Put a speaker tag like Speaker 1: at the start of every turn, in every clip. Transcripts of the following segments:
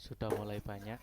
Speaker 1: sudah mulai banyak.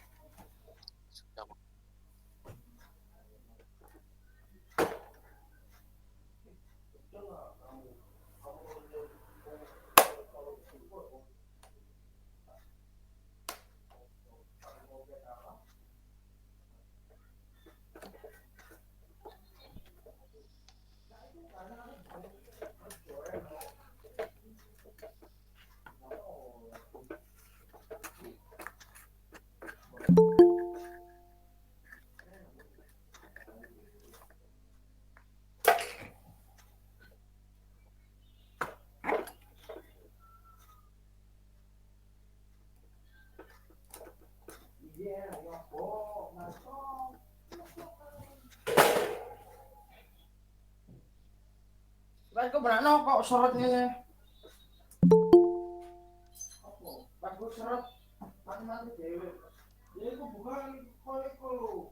Speaker 2: Baik kok berano kok sorotnya. Bagus sorot. Mati-mati dewe. Ya iku bukan koyo lho.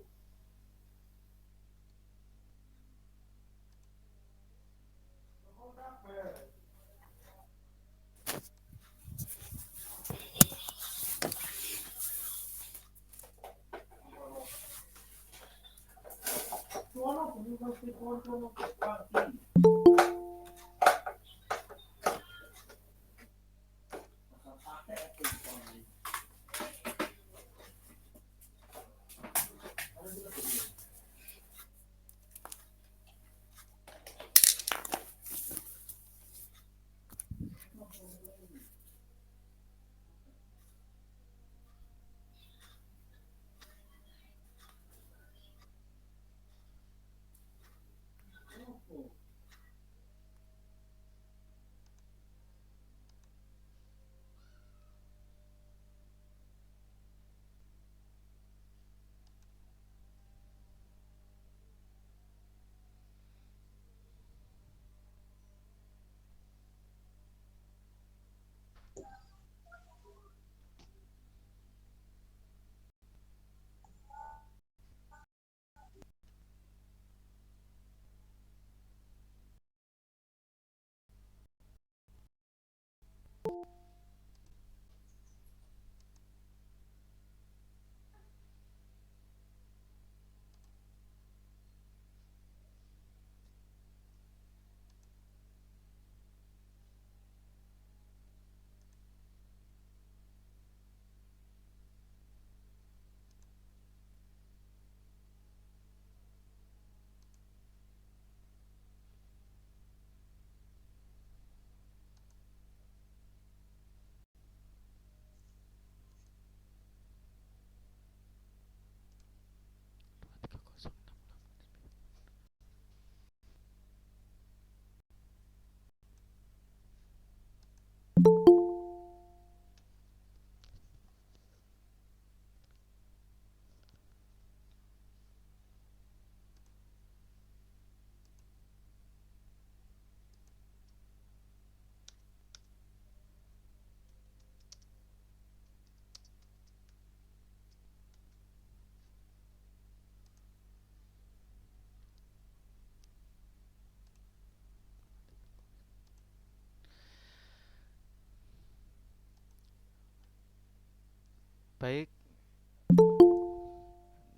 Speaker 2: Baik,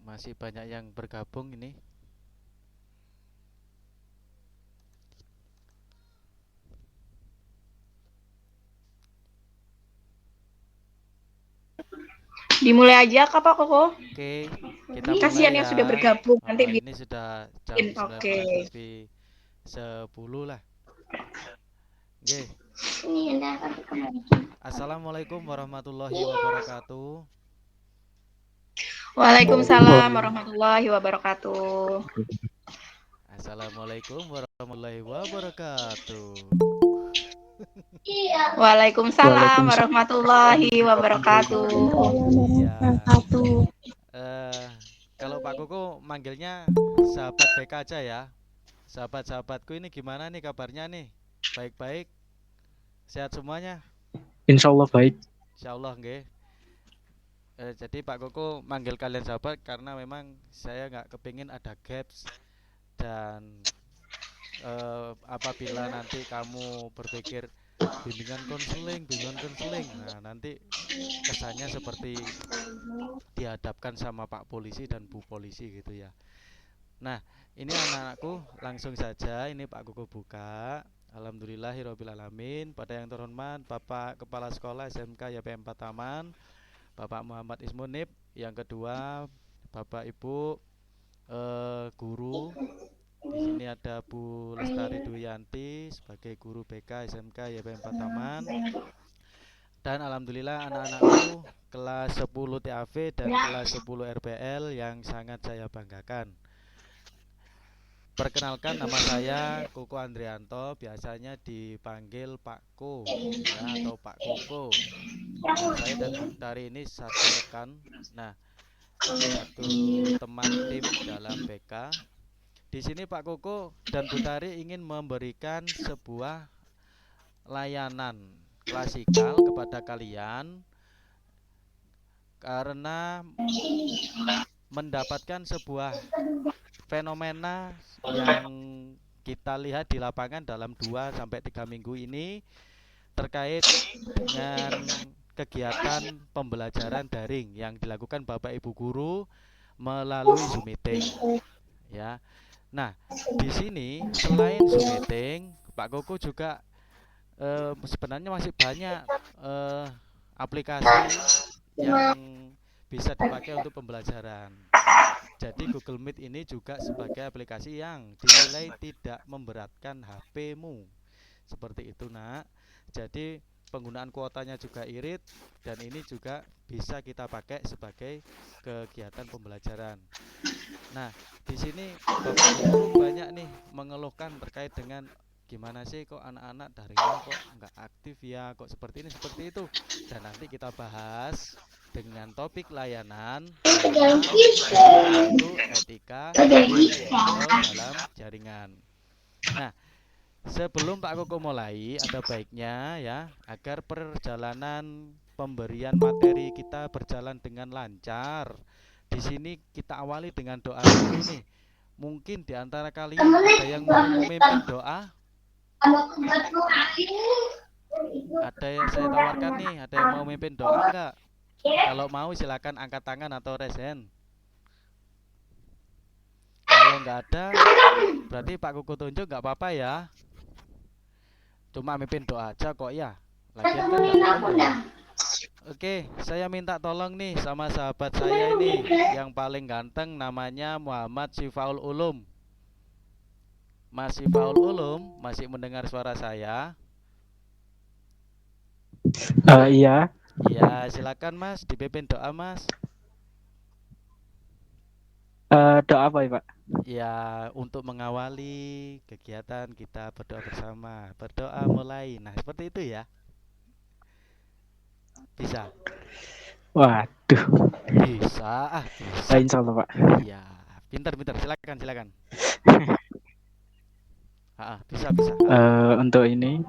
Speaker 2: masih banyak yang bergabung ini.
Speaker 3: Dimulai aja Kak Pak Koko.
Speaker 1: Oke, kita
Speaker 3: Kasihan
Speaker 1: mulai
Speaker 3: yang sudah
Speaker 1: ya.
Speaker 3: bergabung nanti
Speaker 1: Ini sudah jam
Speaker 3: bikin.
Speaker 1: 19
Speaker 3: Oke.
Speaker 1: lebih 10 lah. Oke.
Speaker 3: Ini ada kartu kembali.
Speaker 1: Assalamualaikum warahmatullahi wabarakatuh.
Speaker 3: Waalaikumsalam warahmatullahi wabarakatuh.
Speaker 1: Assalamualaikum warahmatullahi wabarakatuh.
Speaker 3: Waalaikumsalam warahmatullahi wabarakatuh.
Speaker 1: Iya. Eh, kalau Pak Koko manggilnya sahabat baik aja ya. Sahabat-sahabatku ini gimana nih kabarnya nih? Baik-baik? Sehat semuanya?
Speaker 4: Insya Allah baik.
Speaker 1: Insyaallah nggih. Jadi Pak Koko manggil kalian sahabat karena memang saya nggak kepingin ada gaps dan apabila nanti kamu berpikir bimbingan konseling, nah nanti kesannya seperti dihadapkan sama Pak Polisi dan Bu Polisi gitu ya. Nah, ini anak-anakku langsung saja ini Pak Koko buka. Alhamdulillahirabbil alamin. Pada yang terhormat Bapak Kepala Sekolah SMK YPM 4 Taman, Bapak Muhammad Ismunib. Yang kedua, Bapak Ibu guru. Di sini ada Bu Lestari Duyanti sebagai guru BK SMK YPM 4 Taman. Dan alhamdulillah anak-anakku kelas 10 TAV dan kelas 10 RPL yang sangat saya banggakan. Perkenalkan, nama saya Koko Andrianto, biasanya dipanggil Pak Ko ya, atau Pak Koko. Saya dari ini satu rekan, nah satu teman tim dalam BK. Di sini Pak Koko dan Bu Tari ingin memberikan sebuah layanan klasikal kepada kalian karena mendapatkan sebuah fenomena yang kita lihat di lapangan dalam 2 sampai 3 minggu ini terkait dengan kegiatan pembelajaran daring yang dilakukan Bapak Ibu guru melalui Zoom meeting ya. Nah, di sini selain Zoom meeting, Pak Koko juga sebenarnya masih banyak aplikasi yang bisa dipakai untuk pembelajaran. Jadi Google Meet ini juga sebagai aplikasi yang dinilai tidak memberatkan HP-mu. Seperti itu, Nak. Jadi penggunaan kuotanya juga irit dan ini juga bisa kita pakai sebagai kegiatan pembelajaran. Nah, di sini Bapak Guru banyak nih mengeluhkan terkait dengan gimana sih kok anak-anak daringnya kok nggak aktif ya, kok seperti ini seperti itu. Dan nanti kita bahas dengan topik layanan yaitu etika dalam jaringan. Nah, sebelum Pak Koko mulai, ada baiknya ya agar perjalanan pemberian materi kita berjalan dengan lancar. Di sini kita awali dengan doa dulu nih. Mungkin di antara kalian ada yang mau memimpin doa? Ada yang saya tawarkan nih, ada yang mau memimpin doa enggak? Kalau mau silakan angkat tangan atau raise hand. Kalau enggak ada, berarti Pak Koko tunjuk enggak apa-apa ya. Cuma mimpin doa aja kok ya. Lagian kan enggak. Oke, saya minta tolong nih sama sahabat saya ini yang paling ganteng, namanya Muhammad Sifaul Ulum. Mas Sifaul Ulum masih mendengar suara saya?
Speaker 4: Iya.
Speaker 1: Iya, silakan Mas, dipimpin doa Mas.
Speaker 4: Doa apa ya Pak?
Speaker 1: Ya, untuk mengawali kegiatan kita berdoa bersama. Berdoa mulai. Nah, seperti itu ya. Bisa?
Speaker 4: Waduh.
Speaker 1: Bisa. Bisa.
Speaker 4: Insya Allah Pak.
Speaker 1: Iya, pintar. Silakan. Bisa.
Speaker 4: Untuk ini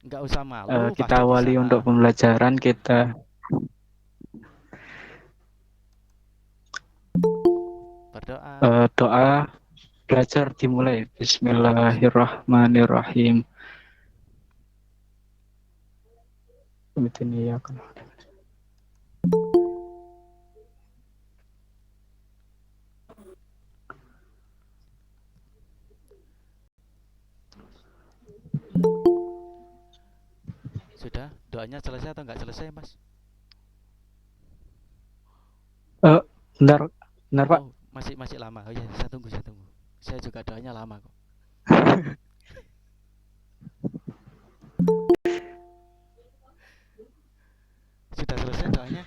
Speaker 1: Enggak usah malu.
Speaker 4: kita awali bisa. Untuk pembelajaran kita
Speaker 1: berdoa.
Speaker 4: Doa belajar dimulai. Bismillahirrahmanirrahim. Ini ya kan.
Speaker 1: Sudah, doanya selesai atau enggak selesai, Mas?
Speaker 4: Benar Pak.
Speaker 1: Oh, masih lama. Oh ya, saya tunggu. Saya juga doanya lama kok. Sudah selesai doanya?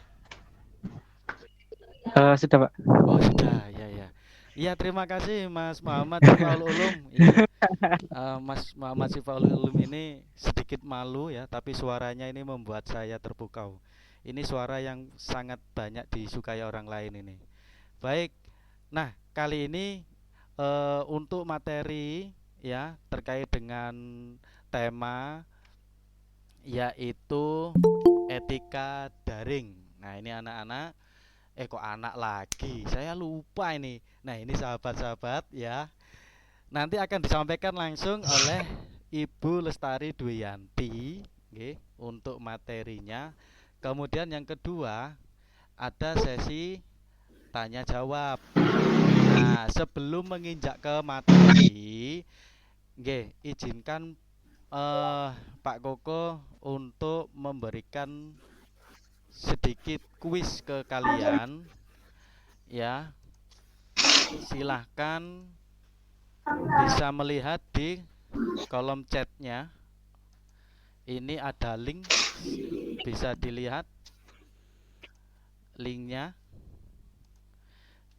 Speaker 4: Sudah Pak.
Speaker 1: Oh sudah, ya. Iya, terima kasih Mas Muhammad Sifaul Ulum. Ya. Mas Muhammad Sifaul Ulum ini sedikit malu ya, tapi suaranya ini membuat saya terpukau. Ini suara yang sangat banyak disukai orang lain ini. Baik, nah kali ini untuk materi ya terkait dengan tema yaitu etika daring. Nah ini anak-anak, kok anak lagi? Saya lupa ini. Nah ini sahabat-sahabat ya, nanti akan disampaikan langsung oleh Ibu Lestari Duyanti nggih, untuk materinya. Kemudian yang kedua, ada sesi tanya jawab. Nah, sebelum menginjak ke materi, nggih, izinkan Pak Koko untuk memberikan sedikit kuis ke kalian ya. Silahkan bisa melihat di kolom chatnya. Ini ada link, bisa dilihat linknya.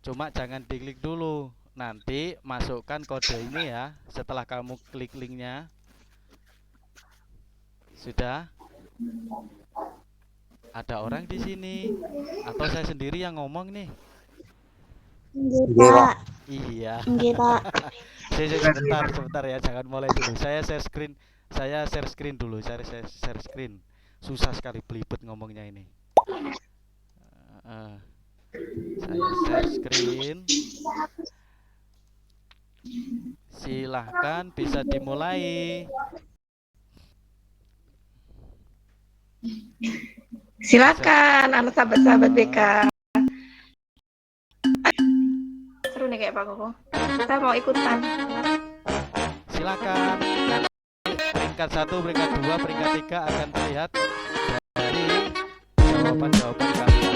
Speaker 1: Cuma jangan diklik dulu, nanti masukkan kode ini ya. Setelah kamu klik linknya. Sudah? Ada orang di sini atau saya sendiri yang ngomong nih?
Speaker 5: Nggih, Pak.
Speaker 1: Iya.
Speaker 5: Nggih, Pak.
Speaker 1: Sebentar ya, jangan mulai dulu. Saya share screen dulu. Saya share screen. Susah sekali belibet ngomongnya ini. Saya share screen. Silahkan bisa dimulai.
Speaker 3: Silakan anak sahabat-sahabat BK. Seru nih kayak Pak Koko. Kita mau ikutan.
Speaker 1: Silakan. Nanti peringkat 1, peringkat 2, peringkat 3 akan terlihat dari jawaban-jawaban kalian.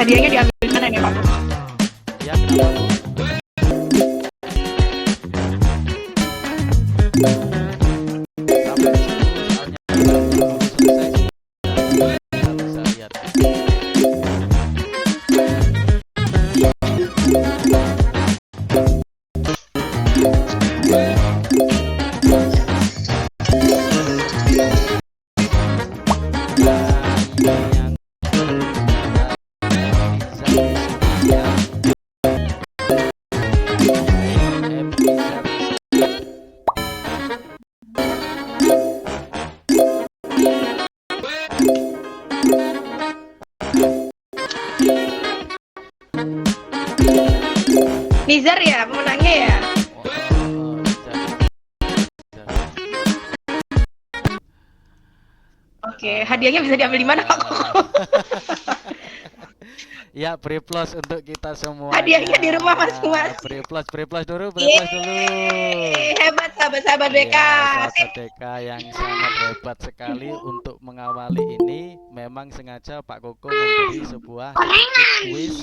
Speaker 3: Hadiahnya diambil mana nih Pak Koko?
Speaker 1: Ya, kenapa Bu? Sampai di situ soalnya belum selesai sudah kita bisa lihat.
Speaker 3: Nizar ya pemenangnya ya. Oke, hadiahnya bisa diambil di mana Pak Koko?
Speaker 1: Ya, beri plus untuk kita
Speaker 3: Hadiahnya
Speaker 1: semuanya.
Speaker 3: di rumah masing-masing.
Speaker 1: Beri plus dulu, beri plus dulu.
Speaker 3: Yeay, hebat sahabat-sahabat BK.
Speaker 1: Iya, sahabat DK yang sangat hebat sekali untuk mengawali ini. Memang sengaja Pak Koko memberi sebuah sedikit kuis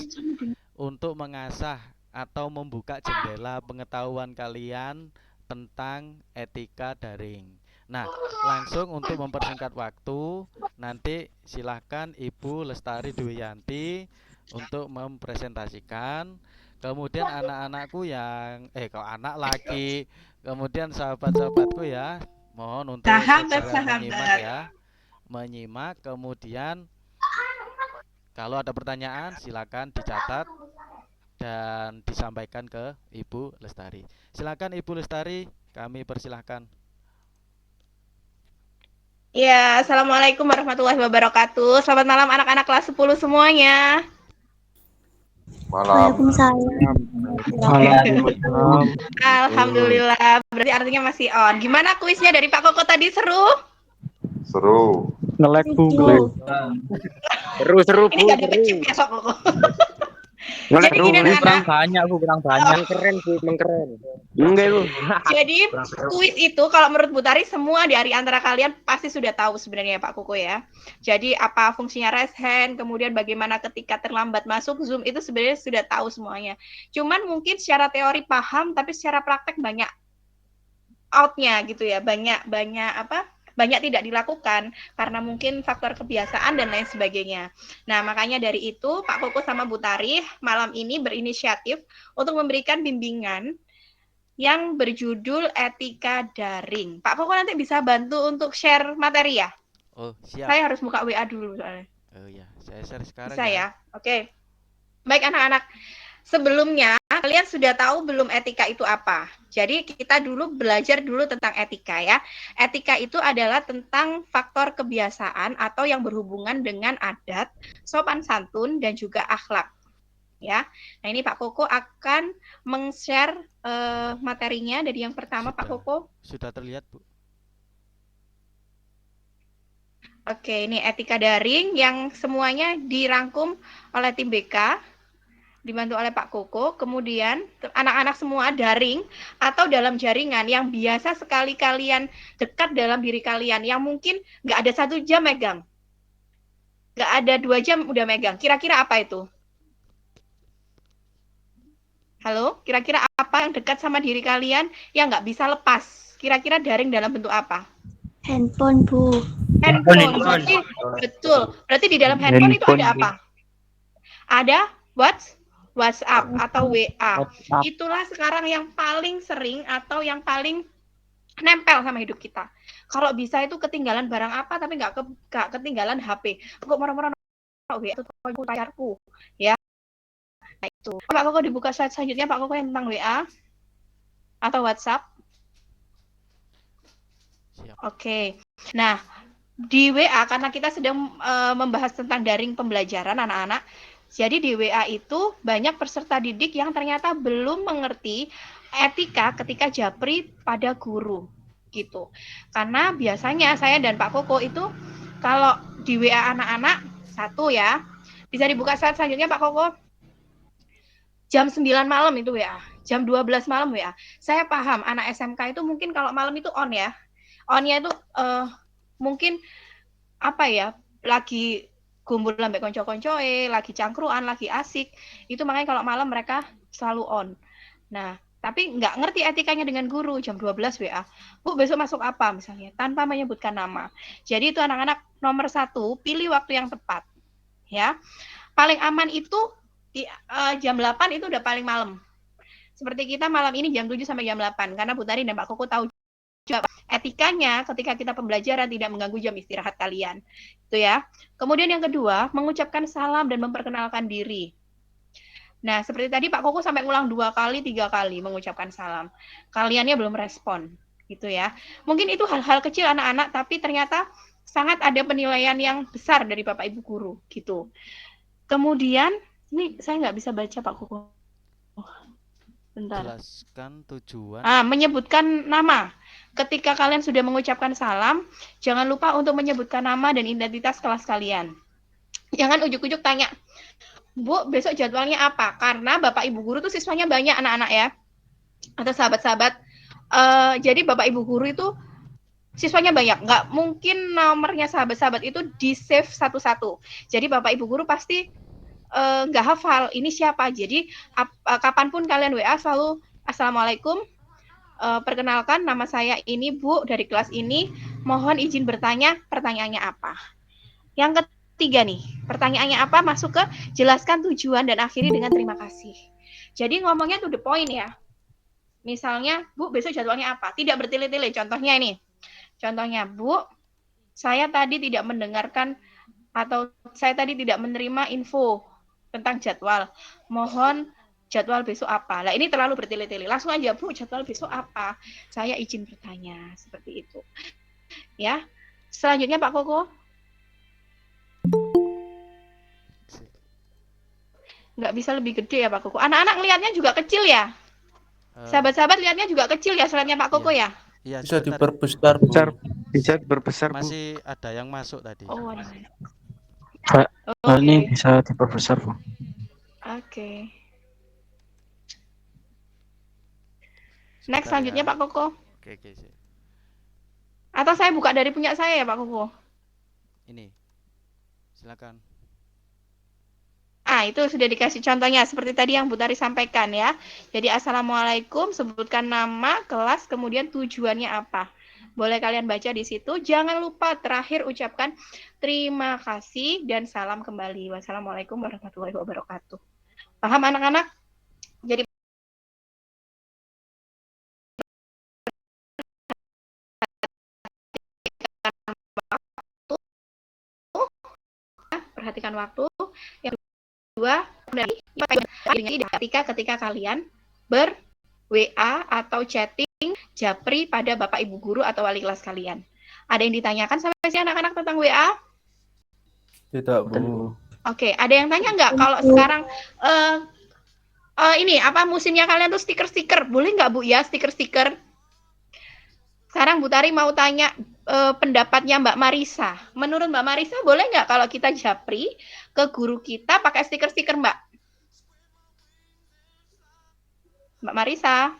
Speaker 1: untuk mengasah atau membuka jendela pengetahuan kalian tentang etika daring. Nah, langsung untuk mempersingkat waktu, nanti silahkan Ibu Lestari Dwiyanti untuk mempresentasikan. Kemudian anak-anakku yang kalau anak laki, kemudian sahabat-sahabatku ya, mohon untuk segera menyimak ya. Menyimak, kemudian kalau ada pertanyaan silakan dicatat dan disampaikan ke Ibu Lestari. Silakan Ibu Lestari, kami persilahkan.
Speaker 3: Ya, Assalamualaikum warahmatullahi wabarakatuh. Selamat malam anak-anak kelas 10 semuanya.
Speaker 5: Waalaikumsalam.
Speaker 3: Alhamdulillah, berarti artinya masih on. Gimana kuisnya dari Pak Koko tadi, seru?
Speaker 6: Seru.
Speaker 4: Nge-lag Bu, nge-lag.
Speaker 7: Seru
Speaker 3: Ini
Speaker 7: Bu,
Speaker 3: gak ada pecip ya Sok Koko.
Speaker 4: Nge-lag
Speaker 3: Jadi
Speaker 4: Bu,
Speaker 3: gini anak-anak.
Speaker 4: kurang banyak Bu, kurang banyak.
Speaker 7: keren Bu, keren.
Speaker 4: Enggak Bu.
Speaker 3: Jadi kuis itu kalau menurut Bu Tari semua dari antara kalian pasti sudah tahu sebenarnya Pak Koko ya. Jadi apa fungsinya raise hand, kemudian bagaimana ketika terlambat masuk Zoom itu sebenarnya sudah tahu semuanya. Cuman mungkin secara teori paham tapi secara praktek banyak out-nya gitu ya. Banyak tidak dilakukan karena mungkin faktor kebiasaan dan lain sebagainya. Nah, makanya dari itu Pak Koko sama Bu Tari malam ini berinisiatif untuk memberikan bimbingan yang berjudul etika daring. Pak Koko nanti bisa bantu untuk share materi ya?
Speaker 1: Oh, siap.
Speaker 3: Saya harus buka WA dulu soalnya.
Speaker 1: Oh ya, saya share sekarang
Speaker 3: Bisa ya? Oke. Baik anak-anak. Sebelumnya kalian sudah tahu belum etika itu apa? Jadi kita dulu belajar dulu tentang etika ya. Etika itu adalah tentang faktor kebiasaan atau yang berhubungan dengan adat, sopan santun dan juga akhlak. Ya. Nah, ini Pak Koko akan meng-share materinya dari yang pertama Pak Koko.
Speaker 1: Sudah terlihat, Bu.
Speaker 3: Oke, ini etika daring yang semuanya dirangkum oleh tim BK. Dibantu oleh Pak Koko, kemudian anak-anak semua daring atau dalam jaringan yang biasa sekali kalian dekat dalam diri kalian, yang mungkin nggak ada 1 jam megang, nggak ada 2 jam udah megang. Kira-kira apa itu? Halo, kira-kira apa yang dekat sama diri kalian yang nggak bisa lepas? Kira-kira daring dalam bentuk apa?
Speaker 5: Handphone, Bu.
Speaker 3: Handphone. Berarti, betul. Berarti di dalam handphone itu ada apa? Ada WhatsApp atau WA. Itulah sekarang yang paling sering atau yang paling nempel sama hidup kita. Kalau bisa itu ketinggalan barang apa tapi nggak ketinggalan HP. Kok marah-marah WA itu pacarku, ya. Nah itu. Pak Koko dibuka slide selanjutnya Pak Koko yang tentang WA atau WhatsApp.
Speaker 1: Siap.
Speaker 3: Oke. Nah, di WA karena kita sedang membahas tentang daring pembelajaran anak-anak. Jadi di WA itu banyak peserta didik yang ternyata belum mengerti etika ketika japri pada guru gitu. Karena biasanya saya dan Pak Koko itu kalau di WA anak-anak satu ya, bisa dibuka slide selanjutnya Pak Koko. Jam 9 malam itu WA, jam 12 malam WA. Saya paham anak SMK itu mungkin kalau malam itu on ya. On-nya itu mungkin apa ya, lagi kumpul sampai konco-koncoe, lagi cangkruan, lagi asik. Itu makanya kalau malam mereka selalu on. Nah, tapi nggak ngerti etikanya dengan guru, jam 12 WA. Bu, besok masuk apa misalnya, tanpa menyebutkan nama. Jadi itu anak-anak nomor 1, pilih waktu yang tepat. Ya. Paling aman itu di jam 8 itu udah paling malam. Seperti kita malam ini jam 7 sampai jam 8, karena Bu Tari dan Pak Koko tahu etikanya ketika kita pembelajaran tidak mengganggu jam istirahat kalian. Itu ya. Kemudian yang kedua, mengucapkan salam dan memperkenalkan diri. Nah, seperti tadi Pak Koko sampai ngulang 2 kali, 3 kali mengucapkan salam. Kaliannya belum respon, gitu ya. Mungkin itu hal-hal kecil anak-anak, tapi ternyata sangat ada penilaian yang besar dari Bapak Ibu guru, gitu. Kemudian, ini saya nggak bisa baca Pak Koko. Bentar.
Speaker 1: Jelaskan tujuan.
Speaker 3: Menyebutkan nama. Ketika kalian sudah mengucapkan salam, jangan lupa untuk menyebutkan nama dan identitas kelas kalian. Jangan ujuk-ujuk tanya, Bu, besok jadwalnya apa? Karena Bapak Ibu guru tuh siswanya banyak anak-anak ya. Atau sahabat-sahabat. Jadi Bapak Ibu guru itu siswanya banyak. Nggak mungkin nomornya sahabat-sahabat itu di-save satu-satu. Jadi Bapak Ibu guru pasti nggak hafal ini siapa. Jadi kapanpun kalian WA selalu Assalamualaikum. Perkenalkan nama saya ini Bu dari kelas ini. Mohon izin bertanya, pertanyaannya apa? Yang ketiga nih, pertanyaannya apa? Masuk ke jelaskan tujuan dan akhiri dengan terima kasih. Jadi ngomongnya to the point ya. Misalnya, Bu, besok jadwalnya apa? Tidak bertele-tele. Contohnya ini. Contohnya, Bu, saya tadi tidak mendengarkan atau saya tadi tidak menerima info tentang jadwal. Mohon jadwal besok apa? Lah ini terlalu bertele-tele. Langsung aja, Bu, jadwal besok apa? Saya izin bertanya. Seperti itu. Ya. Selanjutnya Pak Koko. Nggak bisa lebih gede ya Pak Koko. Anak-anak ngelihatnya juga kecil ya? Sahabat-sahabat lihatnya juga kecil ya slide-nya Pak Koko ya?
Speaker 1: Iya,
Speaker 2: Bisa
Speaker 1: sebentar.
Speaker 2: diperbesar, Bu.
Speaker 4: Bisa diperbesar, Bu.
Speaker 1: Masih ada yang masuk tadi.
Speaker 3: Oh,
Speaker 2: Pak,
Speaker 3: oke.
Speaker 2: ini bisa diperbesar, Bu.
Speaker 3: Oke. Next
Speaker 1: Sebentar
Speaker 3: selanjutnya
Speaker 1: ya.
Speaker 3: Pak Koko.
Speaker 1: Oke, sih.
Speaker 3: Atau saya buka dari punya saya ya Pak Koko?
Speaker 1: Ini. Silakan.
Speaker 3: Itu sudah dikasih contohnya seperti tadi yang Bu Tari sampaikan ya. Jadi Assalamualaikum, sebutkan nama, kelas, kemudian tujuannya apa. Boleh kalian baca di situ. Jangan lupa terakhir ucapkan terima kasih dan salam kembali. Wassalamualaikum warahmatullahi wabarakatuh. Paham anak-anak? Jadi perhatikan waktu. Yang kedua, ketika kalian ber WA atau chatting japri pada Bapak Ibu guru atau wali kelas kalian. Ada yang ditanyakan sampai sini anak-anak tentang WA?
Speaker 2: Tidak, Bu.
Speaker 3: Oke, ada yang tanya nggak kalau sekarang ini apa musimnya kalian tuh stiker-stiker? Boleh nggak Bu ya stiker-stiker? Sekarang Bu Tari mau tanya pendapatnya Mbak Marisa. Menurut Mbak Marisa boleh nggak kalau kita japri ke guru kita pakai stiker-stiker Mbak? Mbak Marisa?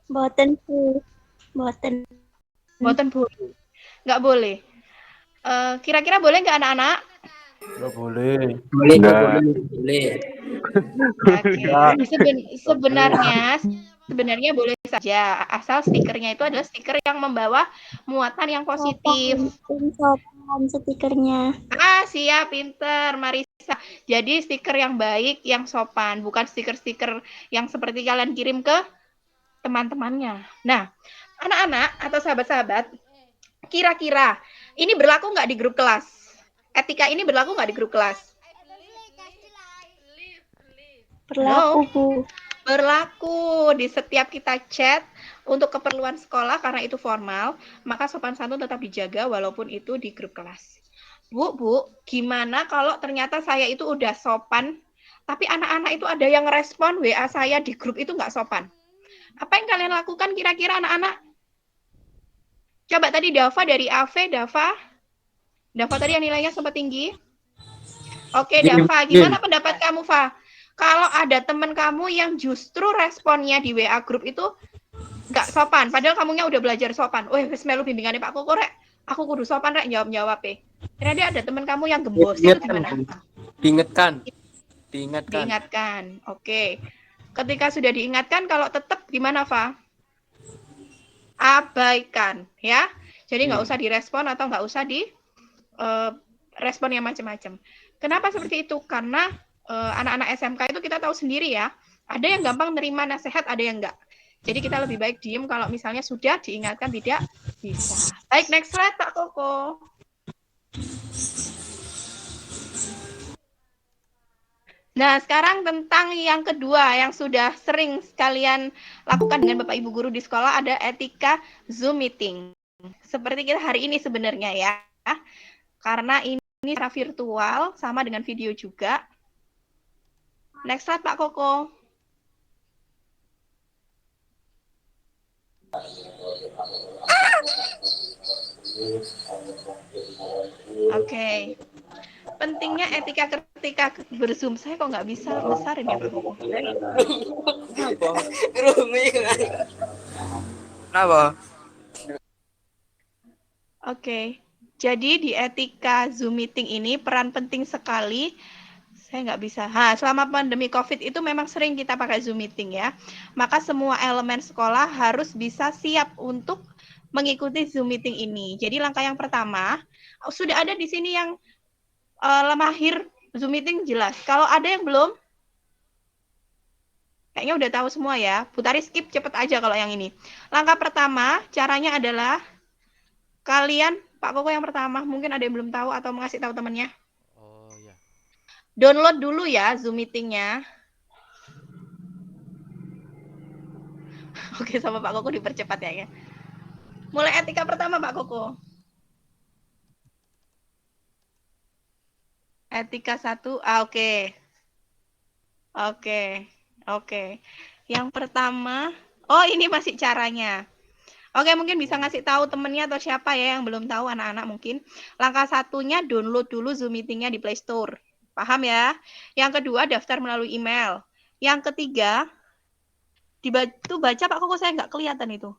Speaker 5: Boten Bu. Boten.
Speaker 3: Boten Bu. Nggak boleh. Kira-kira boleh nggak anak-anak?
Speaker 2: Nggak boleh.
Speaker 4: Boleh.
Speaker 3: Oke. Sebenarnya boleh saja asal stikernya itu adalah stiker yang membawa muatan yang positif.
Speaker 5: Sopan stikernya.
Speaker 3: Siap, pinter Marisa. Jadi stiker yang baik, yang sopan, bukan stiker-stiker yang seperti kalian kirim ke teman-temannya. Nah, anak-anak atau sahabat-sahabat, kira-kira ini berlaku nggak di grup kelas? Etika ini berlaku nggak di grup kelas?
Speaker 5: Berlaku Bu.
Speaker 3: Berlaku di setiap kita chat untuk keperluan sekolah karena itu formal, maka sopan santun tetap dijaga walaupun itu di grup kelas. Bu, gimana kalau ternyata saya itu udah sopan, tapi anak-anak itu ada yang respon WA saya di grup itu nggak sopan. Apa yang kalian lakukan kira-kira anak-anak? Coba tadi Dava dari AV, Dava tadi yang nilainya sempat tinggi. Oke, Dava, gimana pendapat kamu, Fa? Kalau ada teman kamu yang justru responnya di WA grup itu nggak sopan, padahal kamunya udah belajar sopan. Wes melu bimbingannya Pak Koko rek, aku kudu sopan rek jawab-jawab. Ternyata ada teman kamu yang gembos itu gimana? Diingatkan. Oke. Ketika sudah diingatkan, kalau tetap gimana, Fa? Abaikan, ya. Jadi nggak usah direspon atau nggak usah di respon yang macam-macam. Kenapa seperti itu? Karena anak-anak SMK itu kita tahu sendiri ya, ada yang gampang nerima nasihat, ada yang enggak. Jadi kita lebih baik diem kalau misalnya sudah diingatkan tidak bisa. Baik, next slide Pak Koko. Nah, sekarang tentang yang kedua yang sudah sering kalian lakukan dengan Bapak Ibu guru di sekolah, ada etika Zoom meeting. Seperti kita hari ini sebenarnya ya. Karena ini secara virtual sama dengan video juga. Next slide Pak Koko. Oke. pentingnya etika ketika berzoom. Saya kok nggak bisa besarin ya Pak Koko.
Speaker 4: Kenapa?
Speaker 3: Oke, jadi di etika Zoom meeting ini peran penting sekali. Saya nggak bisa. Selama pandemi COVID itu memang sering kita pakai Zoom meeting ya. Maka semua elemen sekolah harus bisa siap untuk mengikuti Zoom meeting ini. Jadi langkah yang pertama, sudah ada di sini yang mahir Zoom meeting jelas. Kalau ada yang belum, kayaknya udah tahu semua ya. Putari skip cepet aja kalau yang ini. Langkah pertama, caranya adalah kalian, Pak Koko yang pertama, mungkin ada yang belum tahu atau mau ngasih tahu temannya.
Speaker 1: Oh ya.
Speaker 3: Download dulu ya Zoom meeting-nya. Oke, sama Pak Koko dipercepat ya. Mulai etika pertama Pak Koko. Etika 1, oke. Oke. Yang pertama, ini masih caranya. Oke, mungkin bisa ngasih tahu temennya atau siapa ya yang belum tahu, anak-anak mungkin. Langkah satunya download dulu Zoom meeting-nya di Play Store. Paham ya? Yang kedua, daftar melalui email. Yang ketiga, baca Pak Koko, saya nggak kelihatan itu.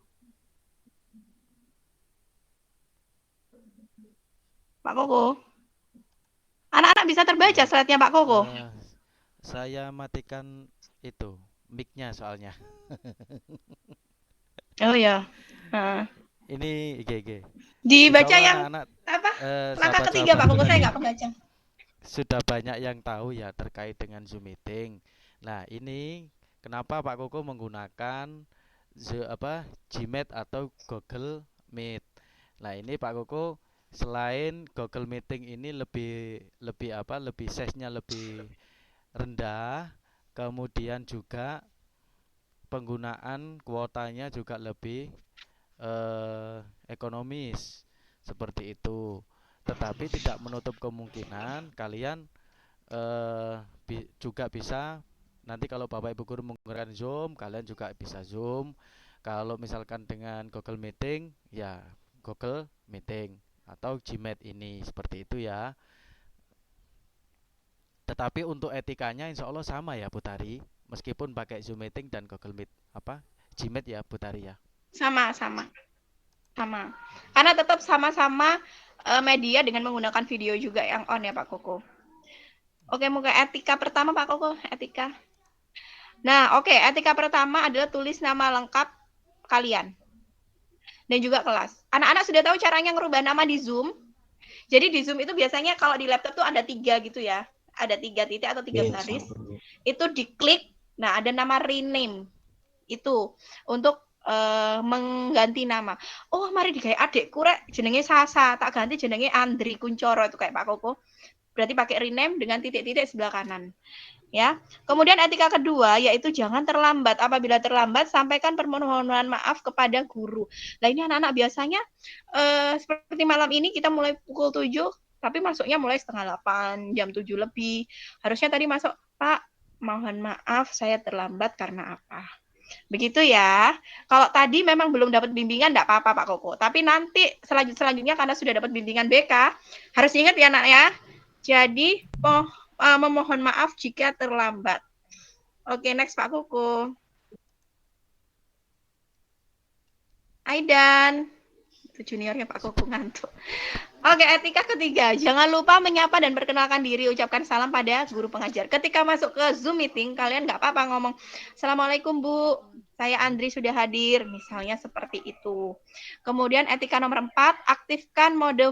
Speaker 3: Pak Koko. Anak-anak bisa terbaca slide-nya Pak Koko?
Speaker 1: Saya matikan itu, mic-nya soalnya.
Speaker 3: Oh ya.
Speaker 1: Ini IG.
Speaker 3: Dibaca
Speaker 1: Insya Allah
Speaker 3: yang
Speaker 1: anak-anak,
Speaker 3: apa? Langkah
Speaker 1: sahabat-sahabat
Speaker 3: ketiga Pak Koko, saya
Speaker 1: tadi
Speaker 3: nggak kebaca.
Speaker 1: sudah banyak yang tahu ya terkait dengan Zoom meeting. Nah, ini kenapa Pak Koko menggunakan Gmeet atau Google Meet. Nah, ini Pak Koko selain Google Meeting ini lebih size-nya lebih rendah, kemudian juga penggunaan kuotanya juga lebih ekonomis seperti itu. Tetapi tidak menutup kemungkinan kalian juga bisa nanti kalau Bapak Ibu guru menggunakan Zoom, kalian juga bisa Zoom. Kalau misalkan dengan Google Meeting, ya Google Meeting atau Gmeet ini seperti itu ya. Tetapi untuk etikanya insya Allah sama ya Putari, meskipun pakai Zoom Meeting dan Google Meet Gmeet ya Putari ya.
Speaker 3: Sama. Karena tetap sama-sama media dengan menggunakan video juga yang on ya Pak Koko. Oke, mungkin etika pertama Pak Koko, etika. Nah, oke, etika pertama adalah tulis nama lengkap kalian dan juga kelas. Anak-anak sudah tahu caranya ngerubah nama di Zoom. Jadi di Zoom itu biasanya kalau di laptop tuh ada 3 gitu ya. Ada 3 titik atau 3 garis. Itu diklik, nah ada nama rename. Itu untuk mengganti nama. Oh, mari digawe adikku rek jenenge Sasa, tak ganti jenenge Andri Kuncoro, itu kayak Pak Koko. Berarti pakai rename dengan titik-titik sebelah kanan. Ya. Kemudian etika kedua yaitu jangan terlambat. Apabila terlambat, sampaikan permohonan maaf kepada guru. Nah, ini anak-anak biasanya seperti malam ini kita mulai pukul 7, tapi masuknya mulai setengah 8, jam 7 lebih. Harusnya tadi masuk, Pak, mohon maaf saya terlambat karena apa. Begitu ya. Kalau tadi memang belum dapat bimbingan, enggak apa-apa Pak Koko. Tapi nanti selanjutnya karena sudah dapat bimbingan BK, harus ingat ya Nak ya. Jadi memohon maaf jika terlambat. Oke, next Pak Koko. Aidan. Itu juniornya Pak Koko ngantuk. Oke, etika ketiga. Jangan lupa menyapa dan perkenalkan diri. Ucapkan salam pada guru pengajar. Ketika masuk ke Zoom meeting, kalian nggak apa-apa ngomong, Assalamualaikum Bu, saya Andri sudah hadir. Misalnya seperti itu. Kemudian etika nomor 4, aktifkan mode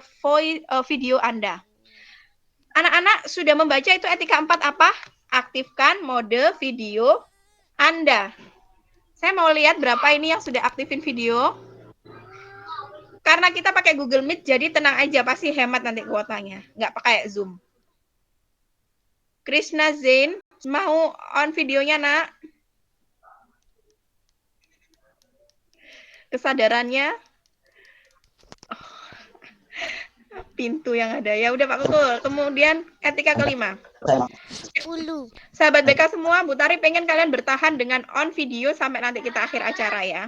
Speaker 3: video Anda. Anak-anak sudah membaca itu etika 4 apa? Aktifkan mode video Anda. Saya mau lihat berapa ini yang sudah aktifin video. Karena kita pakai Google Meet, jadi tenang aja, pasti hemat nanti kuotanya. Nggak pakai Zoom. Krishna Zain, mau on videonya, Nak? Kesadarannya? Pintu yang ada. Ya udah Pak Kukul. Kemudian etika kelima.
Speaker 5: 10.
Speaker 3: Sahabat BK semua, Bu Tari pengen kalian bertahan dengan on video sampai nanti kita akhir acara ya.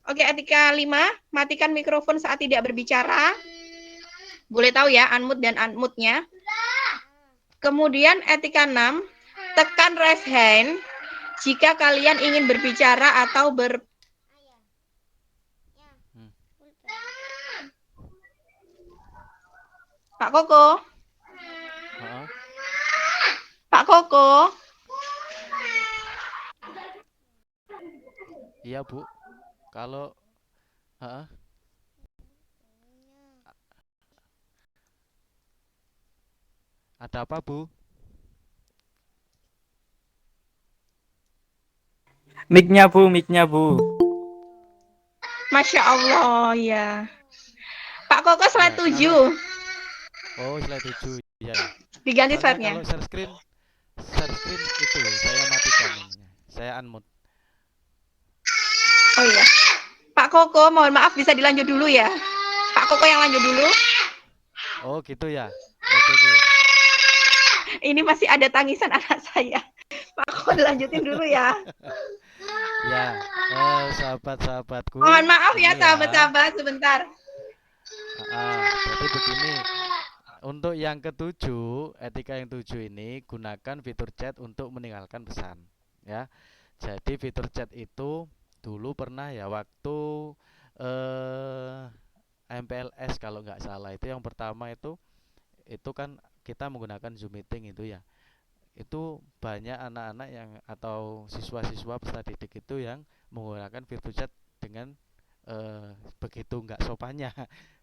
Speaker 3: Oke, etika 5, matikan mikrofon saat tidak berbicara. Boleh tahu ya, unmute dan unmute-nya. Kemudian etika 6, tekan raise hand jika kalian ingin berbicara atau
Speaker 1: Hmm.
Speaker 3: Pak Koko,
Speaker 1: Heeh.
Speaker 3: Pak Koko.
Speaker 1: Iya, Bu. Kalau heeh, ada apa, Bu?
Speaker 8: Mic-nya Bu.
Speaker 3: Masya Allah, ya. Pak Koko slide
Speaker 1: Iya, kenapa?
Speaker 3: 7.
Speaker 1: Oh, slide 7. Iya, ya.
Speaker 3: Diganti
Speaker 1: Soalnya
Speaker 3: slide-nya.
Speaker 1: kalau share screen itu saya matikan ininya. Saya unmute.
Speaker 3: Oh iya. Pak Koko, mohon maaf bisa dilanjut dulu ya. Pak Koko yang lanjut dulu.
Speaker 1: Oh, gitu ya. Oke, oke.
Speaker 3: Ini masih ada tangisan anak saya. Pak Koko dilanjutin dulu ya.
Speaker 1: Ya, sahabat-sahabatku,
Speaker 3: Mohon maaf ya
Speaker 1: ini
Speaker 3: sahabat-sahabat sebentar.
Speaker 1: Jadi begini, untuk yang ketujuh, etika yang tujuh ini gunakan fitur chat untuk meninggalkan pesan, ya. Jadi fitur chat itu dulu pernah ya waktu eh, MPLS kalau nggak salah itu yang pertama itu kan kita menggunakan Zoom meeting itu ya. Itu banyak anak-anak yang atau siswa-siswa peserta didik itu yang menggunakan fitur chat dengan begitu nggak sopannya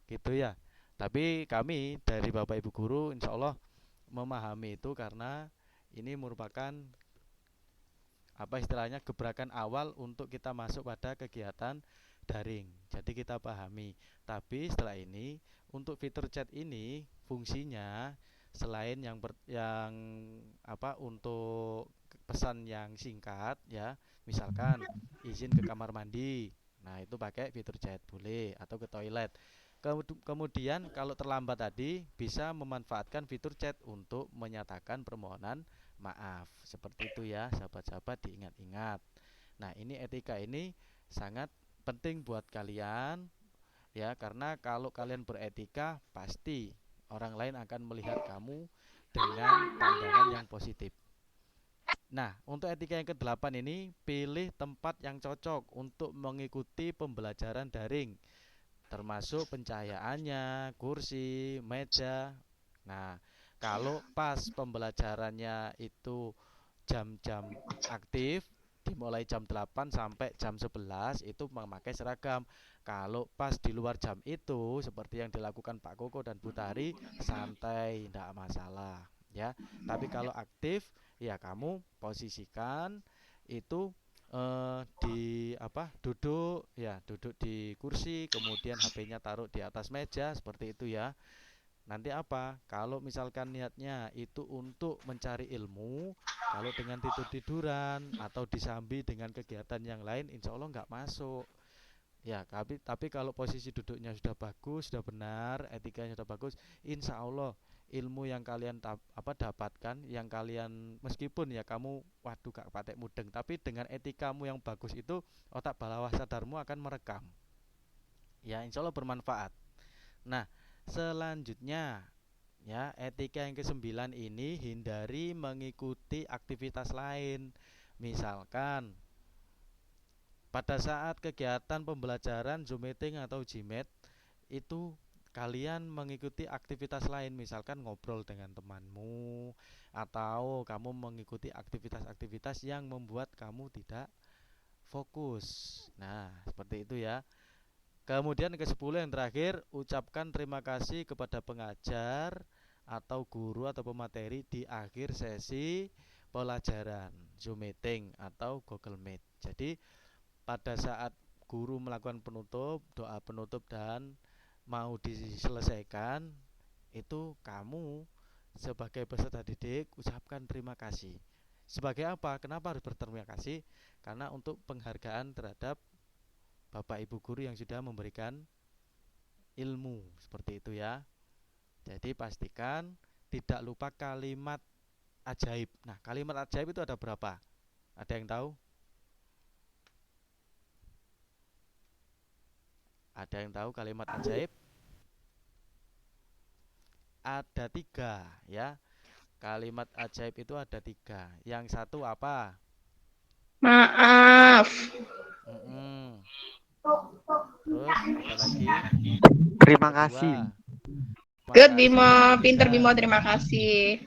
Speaker 1: gitu ya. Tapi kami dari Bapak Ibu guru insya Allah memahami itu karena ini merupakan apa istilahnya gebrakan awal untuk kita masuk pada kegiatan daring. Jadi kita pahami. Tapi setelah ini untuk fitur chat ini fungsinya selain yang apa untuk pesan yang singkat ya, misalkan izin ke kamar mandi. Nah, itu pakai fitur chat boleh atau ke toilet. Kemudian kalau terlambat tadi bisa memanfaatkan fitur chat untuk menyatakan permohonan maaf. Seperti itu ya, sahabat-sahabat diingat-ingat. Nah, ini etika ini sangat penting buat kalian ya, karena kalau kalian beretika pasti orang lain akan melihat kamu dengan pandangan yang positif. Nah, untuk etika yang ke-8 ini, pilih tempat yang cocok untuk mengikuti pembelajaran daring, termasuk pencahayaannya, kursi, meja. Nah, kalau pas pembelajarannya itu jam-jam aktif dimulai jam 8 sampai jam 11 itu memakai seragam. Kalau pas di luar jam itu seperti yang dilakukan Pak Koko dan Bu Tari, santai, tidak masalah ya. Tapi kalau aktif ya kamu posisikan itu di apa duduk ya, duduk di kursi, kemudian HP-nya taruh di atas meja seperti itu ya. Nanti apa? Kalau misalkan niatnya itu untuk mencari ilmu, kalau dengan tidur-tiduran atau disambi dengan kegiatan yang lain, insya Allah nggak masuk. Ya, tapi kalau posisi duduknya sudah bagus, sudah benar, etikanya sudah bagus, insya Allah ilmu yang kalian dapatkan, yang kalian meskipun ya kamu waduh gak patek mudeng, tapi dengan etikamu yang bagus itu otak bawah sadarmu akan merekam. Ya, insya Allah bermanfaat. Nah, selanjutnya ya, etika yang kesembilan ini hindari mengikuti aktivitas lain. Misalkan pada saat kegiatan pembelajaran Zoom meeting atau Gmat itu kalian mengikuti aktivitas lain, misalkan ngobrol dengan temanmu atau kamu mengikuti aktivitas-aktivitas yang membuat kamu tidak fokus. Nah, seperti itu ya. Kemudian ke-10 yang terakhir, ucapkan terima kasih kepada pengajar atau guru atau pemateri di akhir sesi pelajaran Zoom meeting atau Google Meet. Jadi pada saat guru melakukan penutup, doa penutup dan mau diselesaikan, itu kamu sebagai peserta didik ucapkan terima kasih. Sebagai apa? Kenapa harus berterima kasih? Karena untuk penghargaan terhadap Bapak Ibu guru yang sudah memberikan ilmu, seperti itu ya. Jadi pastikan tidak lupa kalimat ajaib. Nah, kalimat ajaib itu ada berapa? Ada yang tahu? Ada yang tahu kalimat ajaib? Ada 3 ya. Kalimat ajaib itu ada 3. Yang satu apa?
Speaker 3: Maaf.
Speaker 1: Mm-mm. Terus ada lagi.
Speaker 4: Terima
Speaker 1: Kedua,
Speaker 4: kasih.
Speaker 3: Good
Speaker 1: makasih.
Speaker 3: Bimo,
Speaker 1: Yang
Speaker 3: pinter
Speaker 1: ketiga.
Speaker 3: Bimo, terima kasih.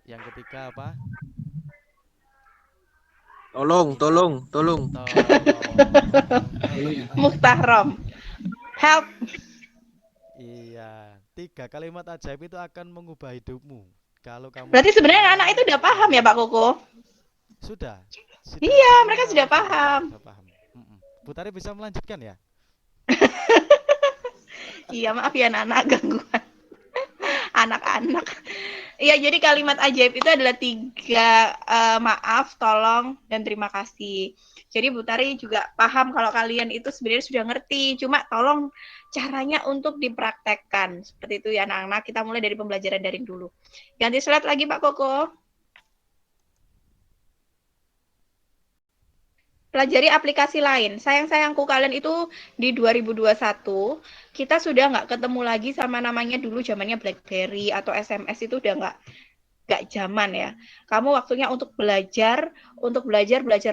Speaker 1: Yang ketiga apa?
Speaker 7: Tolong.
Speaker 1: Tolong.
Speaker 3: Muhtahrom. Help.
Speaker 1: Iya, 3 kalimat ajaib itu akan mengubah hidupmu. Kalau kamu
Speaker 3: Berarti sebenarnya
Speaker 1: percaya,
Speaker 3: anak itu udah paham ya Pak Koko?
Speaker 1: sudah.
Speaker 3: Iya,
Speaker 1: Semua
Speaker 3: mereka sudah paham.
Speaker 1: sudah paham. Mm-mm. Bu Tari bisa melanjutkan ya?
Speaker 3: Iya, maaf ya anak-anak gangguan. Anak-anak. Iya, jadi kalimat ajaib itu adalah 3 maaf, tolong, dan terima kasih. Jadi Bu Tari juga paham kalau kalian itu sebenarnya sudah ngerti. Cuma tolong caranya untuk dipraktekkan. Seperti itu ya anak-anak. Kita mulai dari pembelajaran daring dulu. Ganti slide lagi Pak Koko. Pelajari aplikasi lain. Sayang-sayangku kalian itu di 2021 kita sudah nggak ketemu lagi sama namanya dulu zamannya BlackBerry atau SMS itu udah nggak zaman ya. Kamu waktunya untuk belajar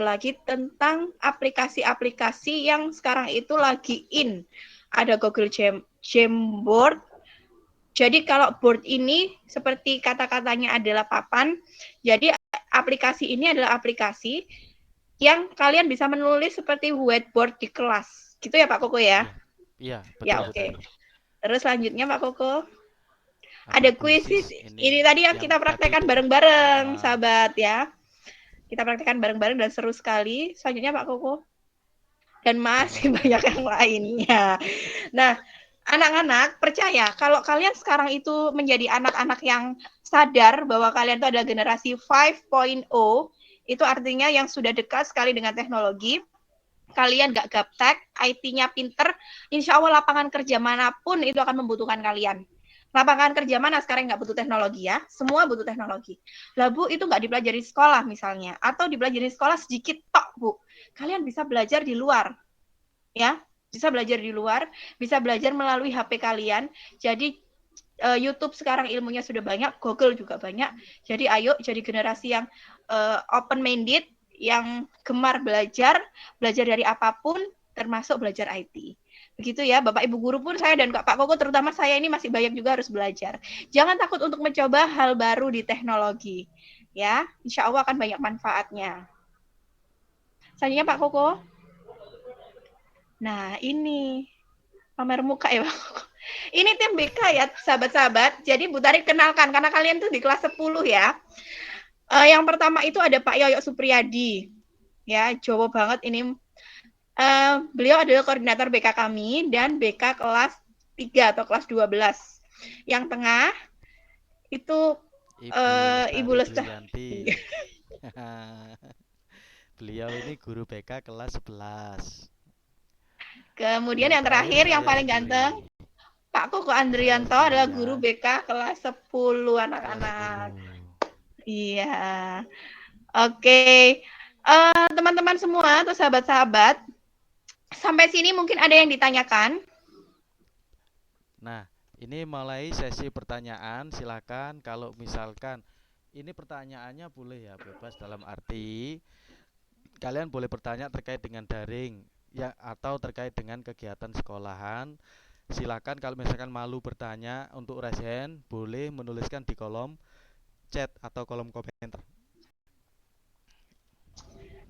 Speaker 3: lagi tentang aplikasi-aplikasi yang sekarang itu lagi in. Ada Google Jamboard. Jadi kalau board ini seperti kata-katanya adalah papan. Jadi aplikasi ini adalah aplikasi yang kalian bisa menulis seperti whiteboard di kelas. Gitu ya Pak Koko ya?
Speaker 1: Iya, betul.
Speaker 3: Ya, oke. Terus selanjutnya Pak Koko.
Speaker 1: Ada
Speaker 3: Ada kuis. Ini tadi yang kita praktekkan bareng-bareng, sahabat ya. Kita praktekkan bareng-bareng dan seru sekali. Selanjutnya Pak Koko. Dan masih banyak yang lainnya. Nah, anak-anak percaya kalau kalian sekarang itu menjadi anak-anak yang sadar bahwa kalian itu adalah generasi 5.0, itu artinya yang sudah dekat sekali dengan teknologi. Kalian gak gaptek, IT-nya pinter, insya Allah lapangan kerja manapun itu akan membutuhkan kalian. Lapangan kerja mana sekarang nggak butuh teknologi ya? Semua butuh teknologi. Lah Bu, itu nggak dipelajari sekolah misalnya, atau dipelajari sekolah sedikit tok Bu. Kalian bisa belajar di luar, ya? Bisa belajar di luar, bisa belajar melalui HP kalian. Jadi YouTube sekarang ilmunya sudah banyak, Google juga banyak. Jadi ayo jadi generasi yang open-minded, yang gemar belajar dari apapun, termasuk belajar IT. Begitu ya, Bapak Ibu guru pun saya dan Pak Koko, terutama saya ini masih banyak juga harus belajar. Jangan takut untuk mencoba hal baru di teknologi. Ya, insya Allah akan banyak manfaatnya. Selanjutnya Pak Koko. Nah, ini pamer muka ya Pak Koko. Ini tim BK ya, sahabat-sahabat. Jadi Bu Tari kenalkan, karena kalian tuh di kelas 10 ya. Yang pertama itu ada Pak Yoyo Supriyadi. Ya, Jawa banget ini. Beliau adalah koordinator BK kami dan BK kelas 3 atau kelas 12. Yang tengah itu Ibu Lestari.
Speaker 1: Beliau ini guru BK kelas 11.
Speaker 3: Kemudian yang terakhir yang paling ganteng Pak Koko Andrianto adalah guru BK kelas 10 anak-anak. Iya. Oke. Teman-teman semua atau sahabat-sahabat, sampai sini mungkin ada yang ditanyakan.
Speaker 1: Nah, ini mulai sesi pertanyaan. Silakan kalau misalkan ini pertanyaannya boleh ya bebas, dalam arti kalian boleh bertanya terkait dengan daring ya atau terkait dengan kegiatan sekolahan. Silakan kalau misalkan malu bertanya untuk raise hand, boleh menuliskan di kolom chat atau kolom komentar.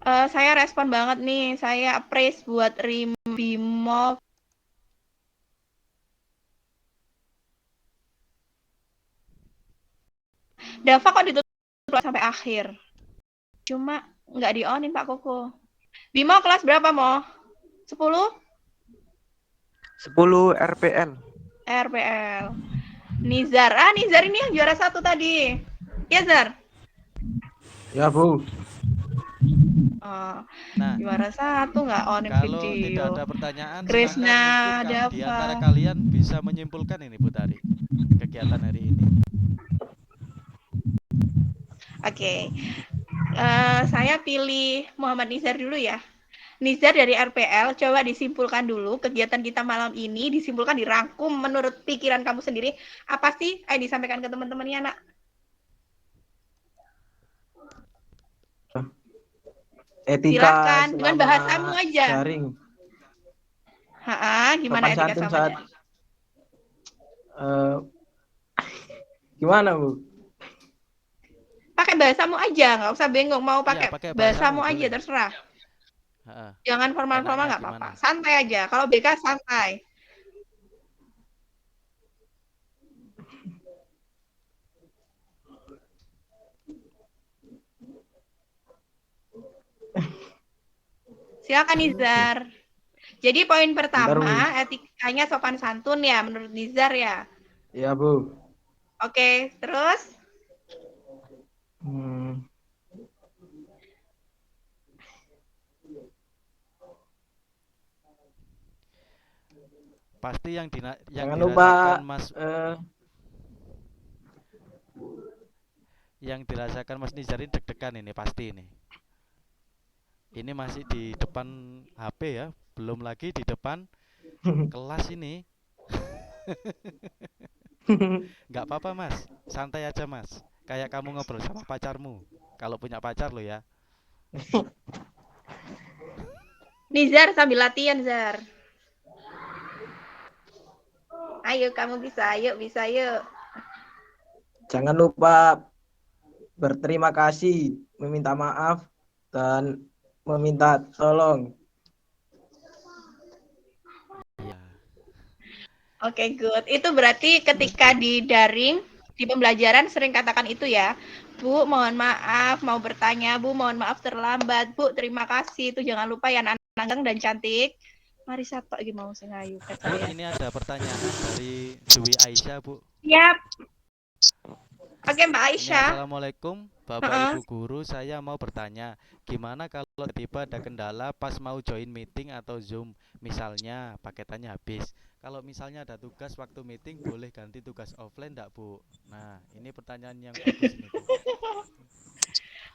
Speaker 3: Saya respon banget nih. Saya praise buat Bimo. Dava kok ditutup sampai akhir. Cuma nggak di-onin Pak Koko. Bimo kelas berapa, Mo? 10?
Speaker 4: 10 RPL.
Speaker 3: RPL. Nizar. Nizar ini yang juara 1 tadi. Ya, Zar?
Speaker 7: Ya, Bu.
Speaker 1: Nah,
Speaker 3: juara 1 nggak onin
Speaker 1: kalau
Speaker 3: video.
Speaker 1: tidak ada pertanyaan,
Speaker 3: Krisna,
Speaker 1: silakan di antara kalian bisa menyimpulkan ini Bu Tari, kegiatan hari ini.
Speaker 3: Oke. Saya pilih Muhammad Nizar dulu ya. Nizar dari RPL, coba disimpulkan dulu kegiatan kita malam ini, disimpulkan, dirangkum menurut pikiran kamu sendiri. Apa sih? Ayo disampaikan ke teman-teman ya, Nak.
Speaker 7: Etika
Speaker 3: Silakan dengan
Speaker 7: selama
Speaker 3: bahasamu aja.
Speaker 7: daring.
Speaker 3: Gimana
Speaker 7: Sopan
Speaker 3: etika
Speaker 7: santun
Speaker 3: selama
Speaker 7: saat
Speaker 3: daring?
Speaker 7: eh, gimana Bu?
Speaker 3: Pakai bahasamu aja, nggak usah bengong. Mau
Speaker 1: Iya,
Speaker 3: pakai
Speaker 1: pakai bahasamu
Speaker 3: bahasamu aja,
Speaker 1: boleh.
Speaker 3: terserah.
Speaker 1: Heeh.
Speaker 3: Jangan formal-formal,
Speaker 1: Enaknya
Speaker 3: nggak apa-apa.
Speaker 1: gimana?
Speaker 3: Santai aja. Kalau BK santai. Silakan Nizar. Jadi poin
Speaker 7: Bentar Bu.
Speaker 3: pertama, etikanya sopan santun ya menurut Nizar ya.
Speaker 7: Iya Bu.
Speaker 3: Oke, terus
Speaker 7: Hmm,
Speaker 1: Pasti yang
Speaker 7: jangan lupa
Speaker 1: dirasakan Mas
Speaker 7: eh,
Speaker 1: Mas Nizar ini deg-degan ini pasti ini. Ini masih di depan HP ya, belum lagi di depan kelas ini. Nggak apa-apa Mas, santai aja Mas. Kayak kamu ngobrol sama pacarmu. Kalau punya pacar lo ya.
Speaker 3: Nizar sambil latihan, Zar. Ayo kamu bisa, ayo bisa, yuk.
Speaker 7: jangan lupa berterima kasih, meminta maaf dan meminta tolong.
Speaker 1: Iya.
Speaker 3: Oke, good. Itu berarti ketika di daring, di pembelajaran sering katakan itu ya. Bu, mohon maaf, mau bertanya. Bu, mohon maaf terlambat. Bu, terima kasih. Itu jangan lupa ya, anak ganteng dan cantik. Mari satu lagi mau sing ayu
Speaker 1: Bu,
Speaker 3: saya.
Speaker 1: ini ada pertanyaan dari Dwi Aisyah, Bu.
Speaker 3: Siap. Oke, Mbak
Speaker 1: Ini
Speaker 3: Aisyah.
Speaker 1: Assalamualaikum, Bapak Ibu Guru. Saya mau bertanya, gimana kalau tiba ada kendala pas mau join meeting atau Zoom? Misalnya paketannya habis. Kalau misalnya ada tugas waktu meeting, boleh ganti tugas offline enggak, Bu? Nah, ini pertanyaan yang bagus ini, Bu.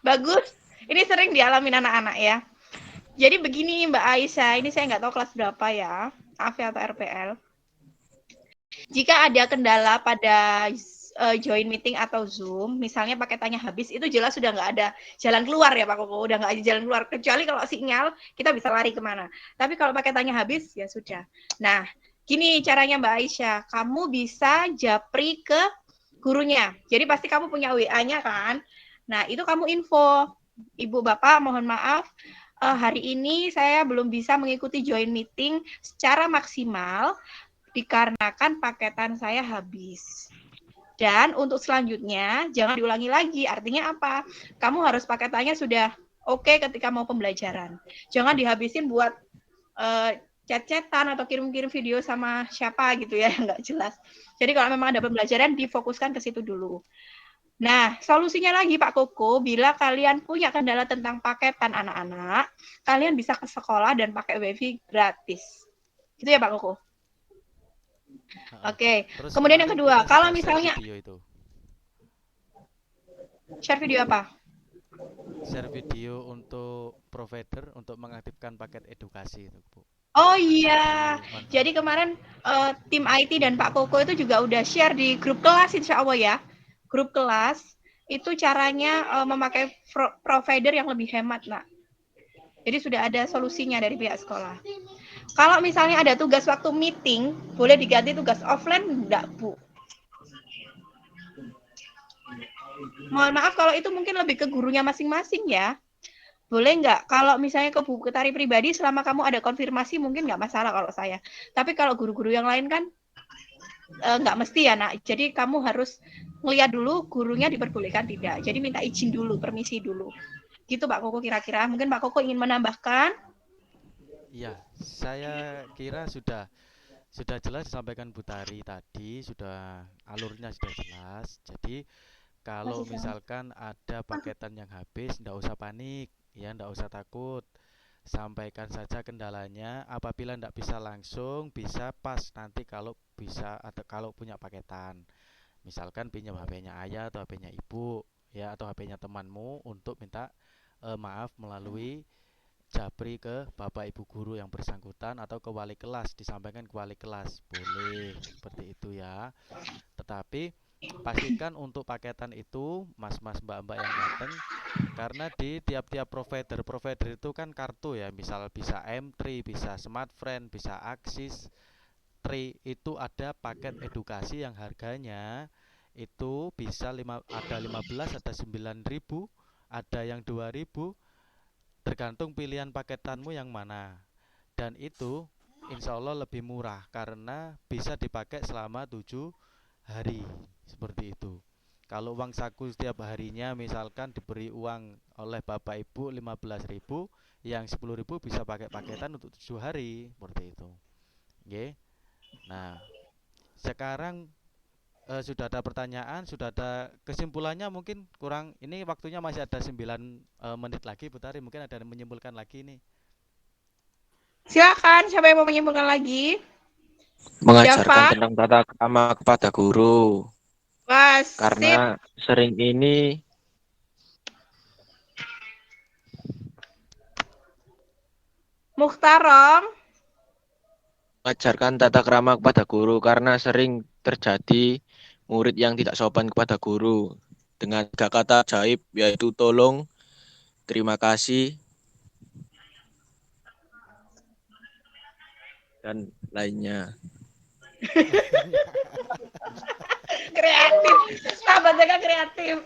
Speaker 3: Bagus. Ini sering dialami anak-anak ya. Jadi begini Mbak Aisyah, ini saya nggak tahu kelas berapa ya, AV atau RPL. Jika ada kendala pada join meeting atau Zoom, misalnya paketannya habis, itu jelas sudah nggak ada jalan keluar ya Pak Koko, udah nggak ada jalan keluar. Kecuali kalau sinyal, kita bisa lari kemana. Tapi kalau paketannya habis, ya sudah. Nah, gini caranya Mbak Aisyah, kamu bisa japri ke gurunya. Jadi pasti kamu punya WA-nya kan? Nah, itu kamu info, Ibu Bapak mohon maaf, hari ini saya belum bisa mengikuti join meeting secara maksimal dikarenakan paketan saya habis. Dan untuk selanjutnya jangan diulangi lagi. Artinya apa? Kamu harus paketannya sudah oke ketika mau pembelajaran. Jangan dihabisin buat chat-chatan atau kirim-kirim video sama siapa gitu ya, nggak jelas. Jadi kalau memang ada pembelajaran, difokuskan ke situ dulu. Nah, solusinya lagi Pak Koko, bila kalian punya kendala tentang paketan anak-anak, kalian bisa ke sekolah dan pakai WiFi gratis. Gitu ya Pak Koko? Oke.
Speaker 1: Terus
Speaker 3: Kemudian yang kedua, kalau misalnya
Speaker 1: video itu.
Speaker 3: Share video apa?
Speaker 1: Share video untuk provider untuk mengaktifkan paket edukasi itu, Bu.
Speaker 3: Oh iya, jadi kemarin tim IT dan Pak Koko itu juga udah share di grup kelas insya Allah ya. Grup kelas itu caranya memakai provider yang lebih hemat, nak. Jadi sudah ada solusinya dari pihak sekolah. Kalau misalnya ada tugas waktu meeting, boleh diganti tugas offline enggak, Bu? Mohon maaf kalau itu mungkin lebih ke gurunya masing-masing ya. Boleh nggak? Kalau misalnya ke buku tari pribadi, selama kamu ada konfirmasi mungkin nggak masalah kalau saya. Tapi kalau guru-guru yang lain kan nggak mesti ya nak. Jadi kamu harus ngeliat dulu gurunya diperbolehkan tidak. Jadi minta izin dulu, permisi dulu. Gitu Pak Koko kira-kira. Mungkin Pak Koko ingin menambahkan?
Speaker 1: Iya, saya kira sudah jelas disampaikan Bu Tari tadi, sudah alurnya sudah jelas. Jadi kalau misalkan ada paketan yang habis, ndak usah panik, ya ndak usah takut. Sampaikan saja kendalanya. Apabila ndak bisa langsung, bisa pas nanti kalau bisa atau kalau punya paketan. Misalkan pinjam HP-nya ayah atau HP-nya ibu, ya atau HP-nya temanmu untuk minta maaf melalui japri ke bapak ibu guru yang bersangkutan atau ke wali kelas, disampaikan ke wali kelas boleh seperti itu ya. Tetapi pastikan untuk paketan itu mas-mas mbak-mbak yang datang, karena di tiap-tiap provider itu kan kartu ya, misal bisa M3, bisa Smartfren, bisa Axis, Tri, itu ada paket edukasi yang harganya itu bisa ada 15, ada 9.000, ada yang 2.000, tergantung pilihan paketanmu yang mana. Dan itu insya Allah lebih murah karena bisa dipakai selama 7 hari, seperti itu. Kalau uang saku setiap harinya misalkan diberi uang oleh bapak ibu 15.000, yang 10.000 bisa pakai paketan untuk 7 hari, seperti itu. Oke. Nah, sekarang sudah ada pertanyaan, sudah ada kesimpulannya, mungkin kurang ini waktunya masih ada 9 menit lagi, Bu Tari, mungkin ada yang menyimpulkan lagi nih.
Speaker 3: Silakan, siapa yang mau menyimpulkan lagi?
Speaker 4: Mengajarkan
Speaker 3: Dava?
Speaker 4: tentang tata krama kepada guru.
Speaker 3: Wah, sip.
Speaker 4: Karena sering ini
Speaker 3: Mukhtarom?
Speaker 4: mengajarkan tata krama kepada guru karena sering terjadi murid yang tidak sopan kepada guru dengan 3 kata ajaib, yaitu tolong, terima kasih, dan lainnya.
Speaker 3: Kreatif, sahabatnya kan kreatif.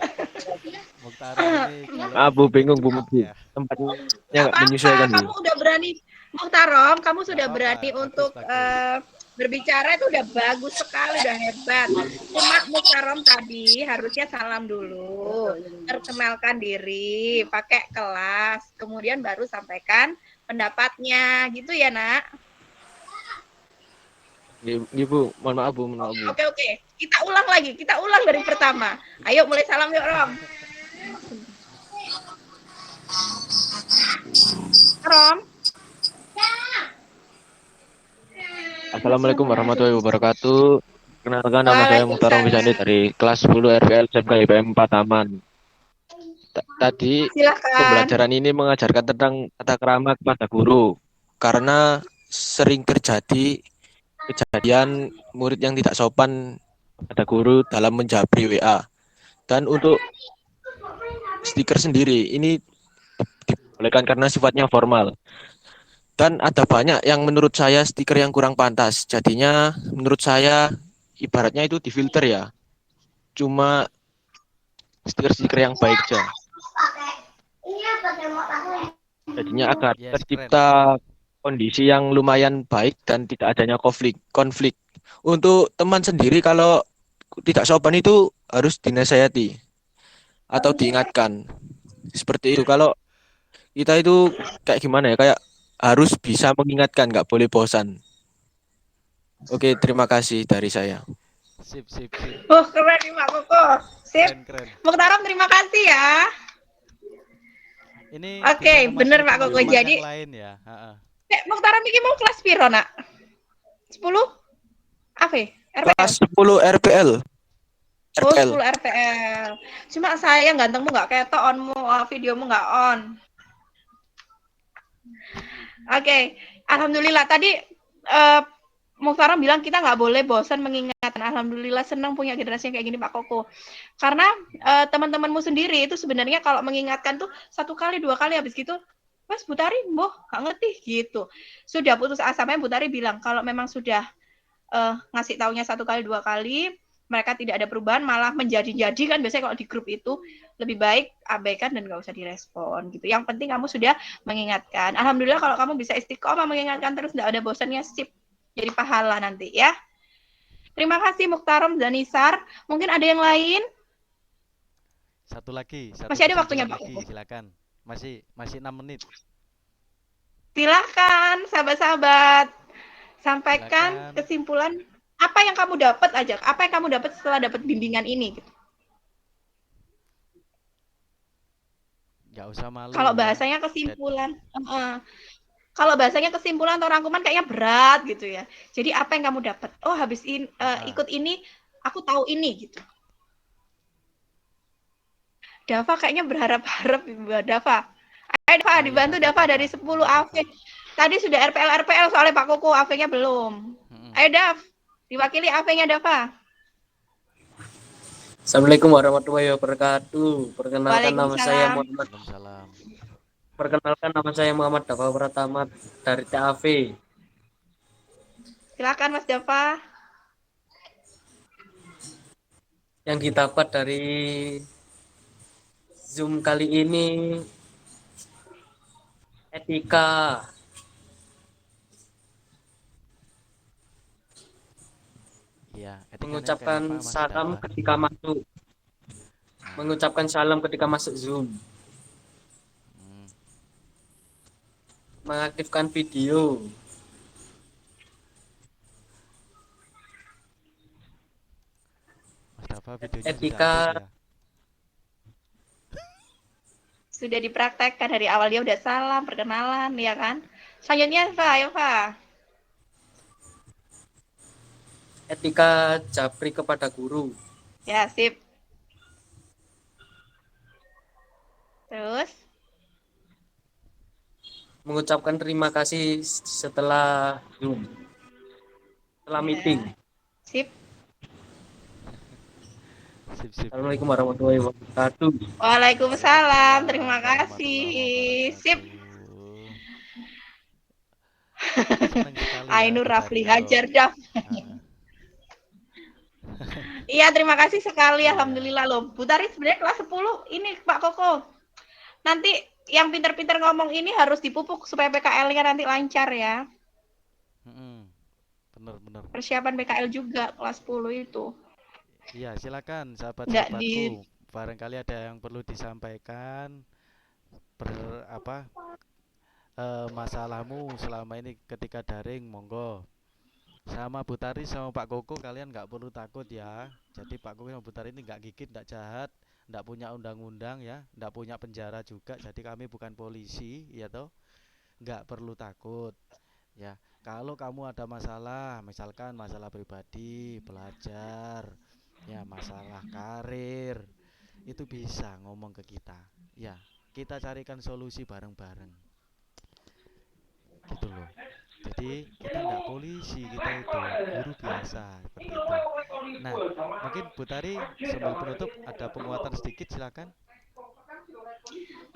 Speaker 1: Mukhtar ini kalau
Speaker 4: Bu, bingung Bu,
Speaker 1: ya.
Speaker 4: tempatnya
Speaker 3: Gak
Speaker 4: nggak
Speaker 3: apa-apa,
Speaker 4: menyesuaikan Bu.
Speaker 3: kamu udah berani, Mukhtarom, kamu
Speaker 1: Nggak
Speaker 3: sudah
Speaker 1: apa-apa,
Speaker 3: berani
Speaker 1: bagus,
Speaker 3: untuk
Speaker 1: bagus.
Speaker 3: berbicara, itu udah bagus sekali, udah hebat. Cuma Mukhtarom tadi harusnya salam dulu, perkenalkan diri, pakai kelas, kemudian baru sampaikan pendapatnya, gitu ya nak?
Speaker 4: Bu, mohon maaf Bu.
Speaker 3: Oke. Kita ulang dari pertama. Ayo mulai salam yuk, Rom. Rom.
Speaker 4: Assalamualaikum warahmatullahi wabarakatuh. Kenalkan, nama saya Muhtarom Wisandi dari kelas 10 RPL SMK IPM 4 Taman. Tadi
Speaker 3: Silakan.
Speaker 4: pembelajaran ini mengajarkan tentang tata krama kepada guru karena sering terjadi kejadian murid yang tidak sopan pada guru dalam menjabri WA. Dan untuk stiker sendiri ini dibolehkan karena sifatnya formal. Dan ada banyak yang menurut saya stiker yang kurang pantas. Jadinya menurut saya ibaratnya itu difilter ya. Cuma stiker-stiker yang baik saja. Jadinya agar tercipta kondisi yang lumayan baik dan tidak adanya konflik. Untuk teman sendiri kalau tidak sopan itu harus dinasihati atau diingatkan. Seperti itu. Kalau kita itu kayak gimana ya, kayak harus bisa mengingatkan, nggak boleh bosan. Oke, terima kasih dari saya.
Speaker 1: Sip.
Speaker 3: Oh, keren nih Pak Koko. Sip.
Speaker 1: Keren.
Speaker 3: Mukhtarom, terima kasih ya.
Speaker 1: Ini
Speaker 3: Oke, bener Pak Koko. Jadi
Speaker 1: lain ya.
Speaker 3: Mukhtarom ini mau kelas piro, Nak? 10? Apa? RPL?
Speaker 4: Kelas 10 RPL.
Speaker 3: Oh, 10 RPL. Cuma saya gantengmu nggak ketok onmu, videomu nggak on. Oke, alhamdulillah tadi Mukhtarom bilang kita nggak boleh bosan mengingatkan. Alhamdulillah senang punya generasi yang kayak gini Pak Koko. Karena teman-temanmu sendiri itu sebenarnya kalau mengingatkan tuh 1 kali 2 kali, habis gitu Mas Bu Tari, boh nggak ngerti gitu. Sudah putus asa. Bu Tari bilang kalau memang sudah ngasih taunya 1 kali 2 kali, mereka tidak ada perubahan, malah menjadi-jadi kan biasanya kalau di grup itu lebih baik abaikan dan nggak usah direspon gitu. Yang penting kamu sudah mengingatkan. Alhamdulillah kalau kamu bisa istiqomah mengingatkan terus, nggak ada bosannya, sip. Jadi pahala nanti ya. Terima kasih Mukhtarom dan Nisar. Mungkin ada yang lain?
Speaker 1: Satu lagi.
Speaker 3: Masih ada waktunya Pak.
Speaker 1: Silakan. Masih 6 menit.
Speaker 3: Silakan sahabat-sahabat. Sampaikan kesimpulan. Apa yang kamu dapat aja? Apa yang kamu dapat setelah dapat bimbingan ini? Gitu.
Speaker 1: Gak usah malu.
Speaker 3: Kalau bahasanya kesimpulan, kalau bahasanya kesimpulan atau rangkuman kayaknya berat gitu ya. Jadi apa yang kamu dapat? Oh habis ikut ini, aku tahu ini gitu. Dava kayaknya berharap-harap Dava. Ayo Dava, dibantu Dava dari 10 AV. Tadi sudah RPL soalnya Pak Koko, AV-nya belum. Ayo Dav. Diwakili AV-nya Dava.
Speaker 9: Assalamualaikum warahmatullahi wabarakatuh.
Speaker 3: Waalaikumsalam.
Speaker 1: Waalaikumsalam.
Speaker 9: Perkenalkan nama saya Muhammad Dafa Pratama dari TAV.
Speaker 3: Silakan Mas Dava.
Speaker 9: Yang didapat dari Zoom kali ini etika,
Speaker 1: Iya, etikanya kayak
Speaker 9: mengucapkan
Speaker 1: apa, Mas
Speaker 9: salam
Speaker 1: Dava?
Speaker 9: ketika masuk,
Speaker 1: Nah,
Speaker 9: mengucapkan salam ketika masuk Zoom,
Speaker 1: hmm,
Speaker 9: mengaktifkan video,
Speaker 1: Mas Dava videonya sudah
Speaker 9: etika,
Speaker 1: aktif ya.
Speaker 3: Sudah dipraktekkan dari awal, dia udah salam, perkenalan, ya kan? Selanjutnya, Eva, Eva.
Speaker 9: etika japri kepada guru,
Speaker 3: Ya, sip. Terus,
Speaker 9: mengucapkan terima kasih setelah Zoom, setelah
Speaker 3: ya,
Speaker 9: meeting.
Speaker 3: sip.
Speaker 1: Sip, sip.
Speaker 9: Assalamualaikum warahmatullahi wabarakatuh.
Speaker 3: Waalaikumsalam, terima
Speaker 1: Warahmatullahi
Speaker 3: kasih. Sip.
Speaker 1: wabarakatuh. Senang sekali ya
Speaker 3: Ainur Rafli
Speaker 1: dengarnya
Speaker 3: Hajar,
Speaker 1: kok.
Speaker 3: Daf.
Speaker 1: Heeh.
Speaker 3: Iya, terima kasih sekali.
Speaker 1: Iya.
Speaker 3: Alhamdulillah loh. Bu Tari sebenarnya kelas 10. Ini Pak Koko. Nanti yang pinter-pinter ngomong ini harus dipupuk supaya PKL-nya nanti lancar ya.
Speaker 1: Bener-bener.
Speaker 3: Persiapan PKL juga kelas 10 itu.
Speaker 1: Iya, silakan
Speaker 3: Nggak
Speaker 1: sahabat-sahabatku. Barangkali ada yang perlu disampaikan masalahmu selama ini ketika daring, monggo. Sama Bu Tari sama Pak Koko kalian nggak perlu takut ya. Jadi Pak Koko sama Bu Tari ini nggak gigit, nggak jahat, nggak punya undang-undang ya, nggak punya penjara juga. Jadi kami bukan polisi, ya toh. Nggak perlu takut. Ya, kalau kamu ada masalah, misalkan masalah pribadi, belajar, ya masalah karir, itu bisa ngomong ke kita. Ya, kita carikan solusi bareng-bareng. Gitu loh. Jadi kita nggak polisi, kita itu guru biasa seperti itu. Nah, mungkin Bu Tari sambil penutup ada penguatan sedikit, silakan.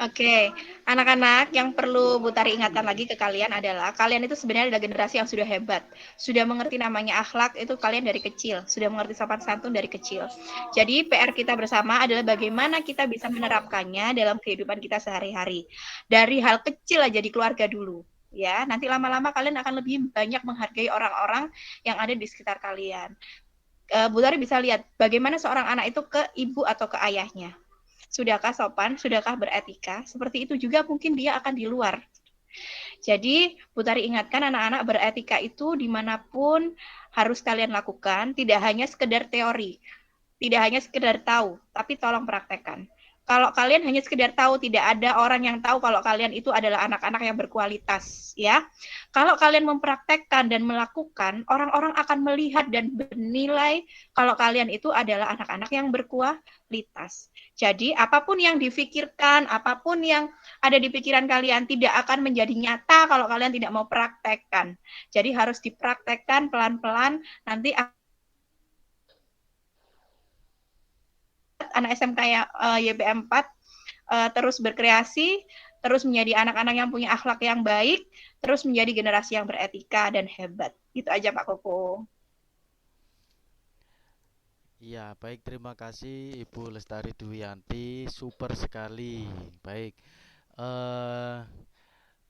Speaker 3: Oke, anak-anak yang perlu Bu Tari ingatkan lagi ke kalian adalah kalian itu sebenarnya adalah generasi yang sudah hebat, sudah mengerti namanya akhlak itu kalian dari kecil, sudah mengerti sopan santun dari kecil. Jadi PR kita bersama adalah bagaimana kita bisa menerapkannya dalam kehidupan kita sehari-hari. Dari hal kecil aja di keluarga dulu. Ya, nanti lama-lama kalian akan lebih banyak menghargai orang-orang yang ada di sekitar kalian. Bu Tari bisa lihat bagaimana seorang anak itu ke ibu atau ke ayahnya. Sudahkah sopan, sudahkah beretika, seperti itu juga mungkin dia akan di luar. Jadi, Bu Tari ingatkan anak-anak beretika itu dimanapun harus kalian lakukan, tidak hanya sekedar teori, tidak hanya sekedar tahu, tapi tolong praktekkan. Kalau kalian hanya sekedar tahu, tidak ada orang yang tahu kalau kalian itu adalah anak-anak yang berkualitas, ya. Kalau kalian mempraktekkan dan melakukan, orang-orang akan melihat dan bernilai kalau kalian itu adalah anak-anak yang berkualitas. Jadi, apapun yang difikirkan, apapun yang ada di pikiran kalian tidak akan menjadi nyata kalau kalian tidak mau praktekkan. Jadi, harus dipraktekkan pelan-pelan, nanti anak SMK YBM 4 terus berkreasi, terus menjadi anak-anak yang punya akhlak yang baik, terus menjadi generasi yang beretika dan hebat. Itu aja Pak Koko.
Speaker 1: Iya, baik, terima kasih Ibu Lestari Duyanti, super sekali. Baik. Eh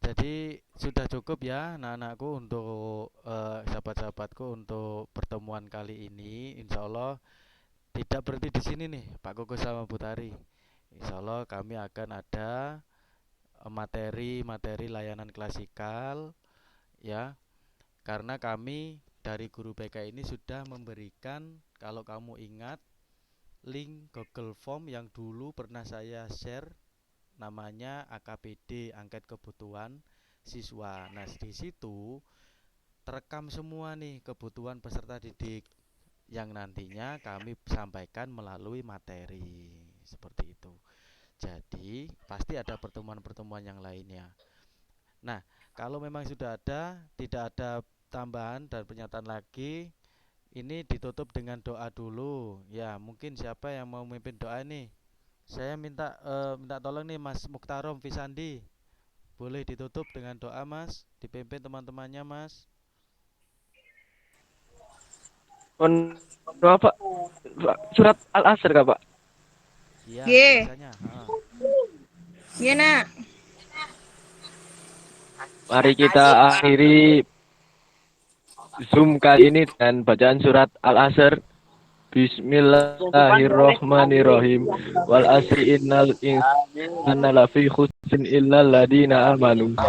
Speaker 1: jadi sudah cukup ya anak-anakku untuk sahabat-sahabatku untuk pertemuan kali ini. Insya Allah tidak berhenti di sini nih Pak Koko sama Bu Tari. Insya Allah kami akan ada materi-materi layanan klasikal ya. Karena kami dari guru BK ini sudah memberikan, kalau kamu ingat, link Google Form yang dulu pernah saya share, namanya AKPD, angket kebutuhan siswa. Nah, di situ terekam semua nih kebutuhan peserta didik yang nantinya kami sampaikan melalui materi seperti itu. Jadi pasti ada pertemuan-pertemuan yang lainnya. Nah, kalau memang sudah ada, tidak ada tambahan dan pernyataan lagi, ini ditutup dengan doa dulu. Ya, mungkin siapa yang mau memimpin doa nih? Saya minta tolong nih Mas Muktarom Fisandi. Boleh ditutup dengan doa, Mas? Dipimpin teman-temannya, Mas.
Speaker 4: Doa Pak, surat Al-Asr Kak Pak.
Speaker 1: Iya,
Speaker 3: Ye.
Speaker 1: biasanya.
Speaker 3: Iya, Nak.
Speaker 4: Mari kita akhiri Zoom kali ini dengan bacaan surat Al-Asr. Bismillahirrahmanirrahim. Wal asri innal insana lafi khusrin illal ladina amanu wa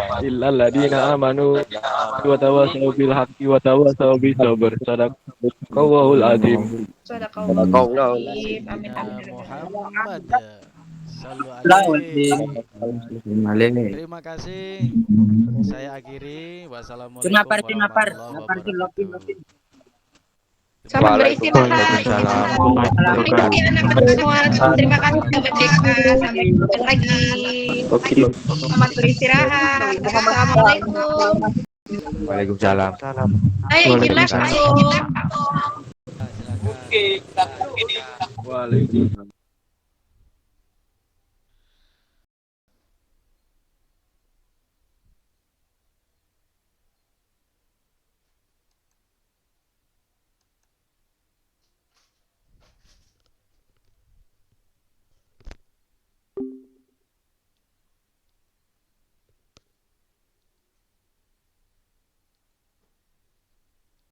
Speaker 4: tawasaw bil haqqi wa tawasaw bis sabr. Sadaqallahul azim.
Speaker 3: Sadaqallahul azim. Amin
Speaker 1: Ya
Speaker 3: amin.
Speaker 1: Muhammad. Sallu alaihi. Terima kasih. Saya akhiri. Wassalamualaikum warahmatullahi wabarakatuh.
Speaker 3: Selamat beristirahat. Mengikuti anak-anak semua. Terima kasih sudah merdeka. Sampai jumpa lagi. Selamat beristirahat. Assalamualaikum.
Speaker 6: Waalaikumsalam.
Speaker 3: Ayo izin masuk.
Speaker 1: Silakan.
Speaker 4: Waalaikumsalam.